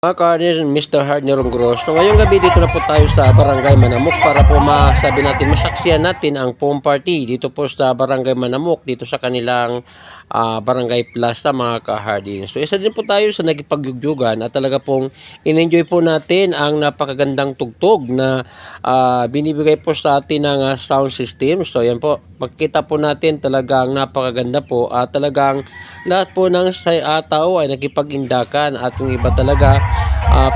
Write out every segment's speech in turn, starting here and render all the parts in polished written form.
Mga ka-hardin, Mr. Hardner Gross. So, ngayong gabi dito na po tayo sa Barangay Manamok para po masabi natin, masaksiyan natin ang foam party dito po sa Barangay Manamok, dito sa kanilang Barangay Plaza, mga ka-hardin. So isa din po tayo sa nagipagyugjugan at talaga pong in-enjoy po natin ang napakagandang tugtog na binibigay po sa atin ng sound system. So yan po, makikita po natin talagang napakaganda po at talagang lahat po ng tao ay nagkipag-indakan at yung iba talaga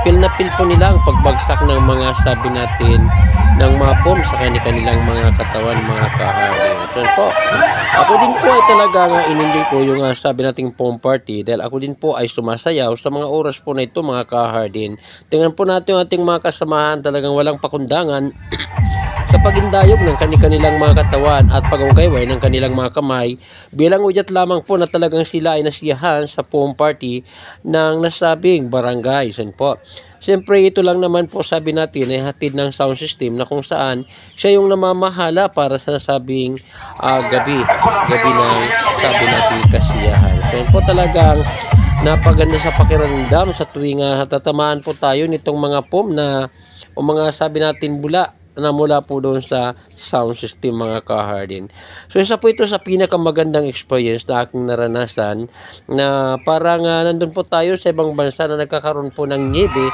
feel na feel po nila ang pagbagsak ng mga sabi natin ng mga foam sa kanilang mga katawan, mga ka-hardin. So po, ako din po ay talagang in-enjoy ko yung sabi nating foam party dahil ako din po ay sumasayaw sa mga oras po na ito, mga ka-hardin. Tingnan po natin yung ating mga kasamahan, talagang walang pakundangan sa pagindayog ng kanilang mga katawan at pag-ugayway ng kanilang mga kamay, bilang udyat lamang po na talagang sila ay nasiyahan sa foam party ng nasabing barangay. Yan po. Siyempre ito lang naman po sabi natin ay hatid ng sound system na kung saan siya yung namamahala para sa nasabing gabi ng sabi natin kasiyahan. So yan po talagang napaganda sa pakiramdam sa tuwing tatamaan po tayo nitong mga foam na o mga sabi natin bula na mula po doon sa sound system, mga ka-hardin. So isa po ito sa pinakamagandang experience na aking naranasan na parang nandun po tayo sa ibang bansa na nagkakaroon po ng niebe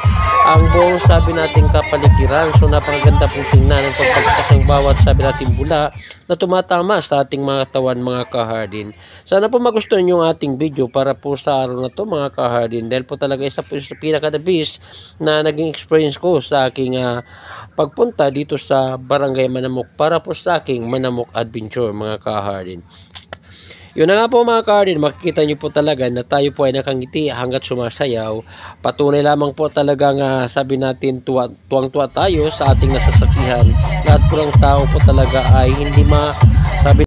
ang buong sabi nating kapaligiran. So napakaganda pong tingnan ang pagpagsak ng bawat sabi nating bula na tumatama sa ating mga katawan, mga ka-hardin. Sana po magustuhan yung ating video para po sa araw na to, mga ka-hardin, dahil po talaga isa po sa pinaka-the best na naging experience ko sa aking pagpunta dito sa Barangay Manamok para po sa aking Manamok Adventure, mga ka-hardin. Yun na nga po, mga ka-hardin, makikita nyo po talaga na tayo po ay nakangiti hanggat sumasayaw. Patunay lamang po talagang sabi natin tuwang-tuwa tayo sa ating nasasaksihan. Lahat po ng tao po talaga ay hindi sabi